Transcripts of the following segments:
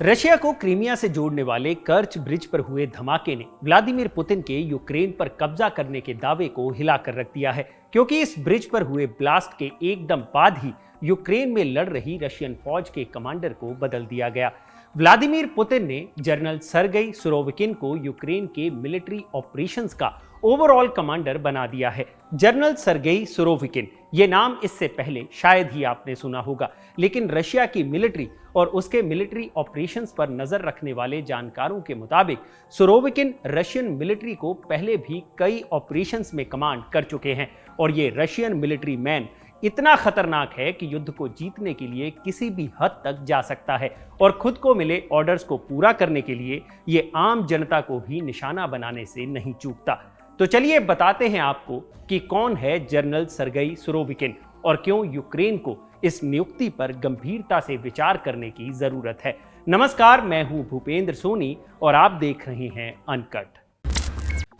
Russia को Crimea से जोड़ने वाले कर्च ब्रिज पर हुए धमाके ने व्लादिमीर पुतिन के यूक्रेन पर कब्जा करने के दावे को हिलाकर रख दिया है, क्योंकि इस ब्रिज पर हुए ब्लास्ट के एकदम बाद ही यूक्रेन में लड़ रही रशियन फौज के कमांडर को बदल दिया गया। व्लादिमीर पुतिन ने जनरल सर्गेई सुरोविकिन को यूक्रेन के मिलिट्री ऑपरेशंस का ओवरऑल कमांडर बना दिया है। जनरल सर्गेई सुरोविकिन, ये नाम इससे पहले शायद ही आपने सुना होगा, लेकिन रशिया की मिलिट्री और उसके मिलिट्री ऑपरेशंस पर नजर रखने वाले जानकारों के मुताबिक सुरोविकिन रशियन मिलिट्री को पहले भी कई ऑपरेशंस में कमांड कर चुके हैं और ये रशियन मिलिट्री मैन इतना खतरनाक है कि युद्ध को जीतने के लिए किसी भी हद तक जा सकता है और खुद को मिले ऑर्डर्स को पूरा करने के लिए ये आम जनता को भी निशाना बनाने से नहीं चूकता। तो चलिए बताते हैं आपको कि कौन है जनरल सर्गेई सुरोविकिन और क्यों यूक्रेन को इस नियुक्ति पर गंभीरता से विचार करने की जरूरत है। नमस्कार, मैं हूं भूपेंद्र सोनी और आप देख रहे हैं अनकट।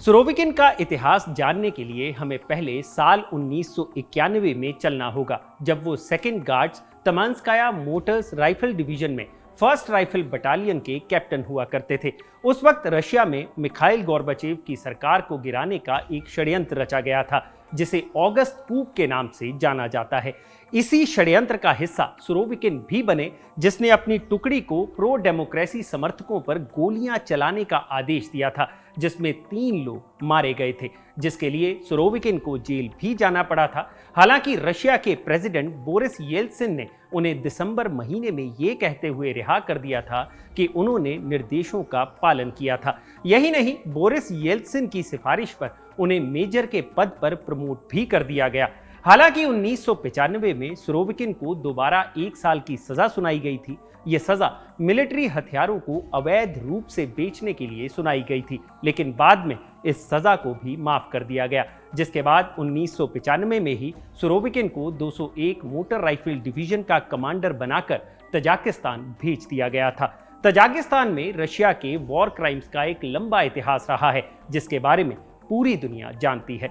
सुरोविकिन का इतिहास जानने के लिए हमें पहले साल 1991 में चलना होगा, जब वो second guards Tamanskaya motors rifle division में फर्स्ट राइफल बटालियन के कैप्टन हुआ करते थे। उस वक्त रशिया में मिखाइल गोर्बाचेव की सरकार को गिराने का एक षड्यंत्र रचा गया था, जिसे अगस्त कूप के नाम से जाना जाता है। इसी षड्यंत्र का हिस्सा सुरोविकिन भी बने, जिसने अपनी टुकड़ी को प्रो डेमोक्रेसी समर्थकों पर गोलियां चलाने का आदेश दिया था, जिसमें 3 लोग मारे गए थे, जिसके लिए सुरोविकिन को जेल भी जाना पड़ा था। हालांकि रशिया के प्रेसिडेंट बोरिस येल्त्सिन ने उन्हें दिसंबर महीने में ये कहते हुए रिहा कर दिया था कि उन्होंने निर्देशों का पालन किया था। यही नहीं, बोरिस येल्त्सिन की सिफारिश पर उन्हें मेजर के पद पर प्रमोट भी कर दिया गया। हालांकि 1995 में सुरोविकिन को दोबारा 1 साल की सजा सुनाई गई थी। यह सजा मिलिट्री हथियारों को अवैध रूप से बेचने के लिए सुनाई गई थी, लेकिन बाद में इस सजा को भी माफ कर दिया गया, जिसके बाद 1995 में ही सुरोविकिन को 201 मोटर राइफल डिवीजन का कमांडर बनाकर तजाकिस्तान भेज दिया गया था। तजाकिस्तान में रशिया के वॉर क्राइम्स का एक लंबा इतिहास रहा है, जिसके बारे में पूरी दुनिया जानती है।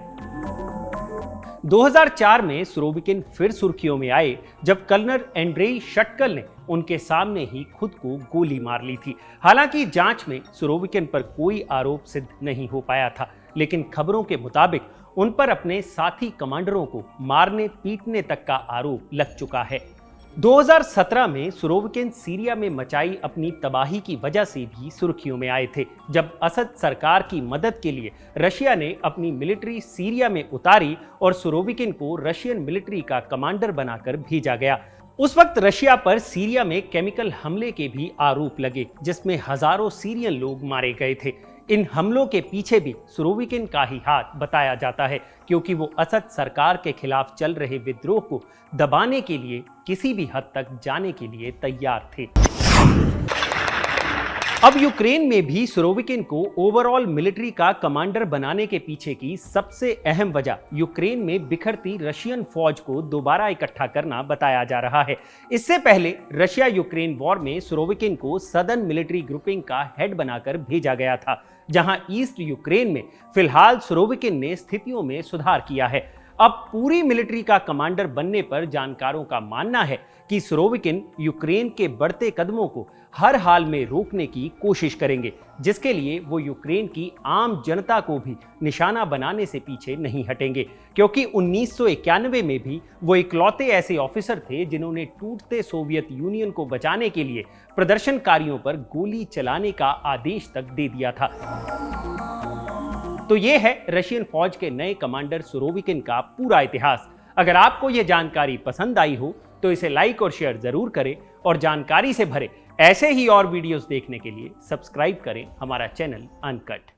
2004 में सुरोविकिन फिर सुर्खियों में आए, जब कर्नल एंड्रेई शटकल ने उनके सामने ही खुद को गोली मार ली थी। हालांकि जांच में सुरोविकिन पर कोई आरोप सिद्ध नहीं हो पाया था, लेकिन खबरों के मुताबिक उन पर अपने साथी कमांडरों को मारने पीटने तक का आरोप लग चुका है। 2017 में सुरोविकिन सीरिया में मचाई अपनी तबाही की वजह से भी सुर्खियों में आए थे, जब असद सरकार की मदद के लिए रशिया ने अपनी मिलिट्री सीरिया में उतारी और सुरोविकिन को रशियन मिलिट्री का कमांडर बनाकर भेजा गया। उस वक्त रशिया पर सीरिया में केमिकल हमले के भी आरोप लगे, जिसमें हजारों सीरियन लोग मारे गए थे। इन हमलों के पीछे भी सुरोविकिन का ही हाथ बताया जाता है, क्योंकि वो असद सरकार के खिलाफ चल रहे विद्रोह को दबाने के लिए किसी भी हद तक जाने के लिए तैयार थे। अब यूक्रेन में भी सुरोविकिन को ओवरऑल मिलिट्री का कमांडर बनाने के पीछे की सबसे अहम वजह यूक्रेन में बिखरती रशियन फौज को दोबारा इकट्ठा करना बताया जा रहा है। इससे पहले रशिया यूक्रेन वॉर में सुरोविकिन को सदर्न मिलिट्री ग्रुपिंग का हेड बनाकर भेजा गया था, जहां ईस्ट यूक्रेन में फिलहाल सुरोविकिन ने स्थितियों में सुधार किया है। अब पूरी मिलिट्री का कमांडर बनने पर जानकारों का मानना है कि सुरोविकिन यूक्रेन के बढ़ते कदमों को हर हाल में रोकने की कोशिश करेंगे, जिसके लिए वो यूक्रेन की आम जनता को भी निशाना बनाने से पीछे नहीं हटेंगे, क्योंकि 1991 में भी वो इकलौते ऐसे ऑफिसर थे जिन्होंने टूटते सोवियत यूनियन को बचाने के लिए प्रदर्शनकारियों पर गोली चलाने का आदेश तक दे दिया था। तो ये है रशियन फौज के नए कमांडर सुरोविकिन का पूरा इतिहास। अगर आपको ये जानकारी पसंद आई हो तो इसे लाइक और शेयर जरूर करें, और जानकारी से भरे ऐसे ही और वीडियोस देखने के लिए सब्सक्राइब करें हमारा चैनल अनकट।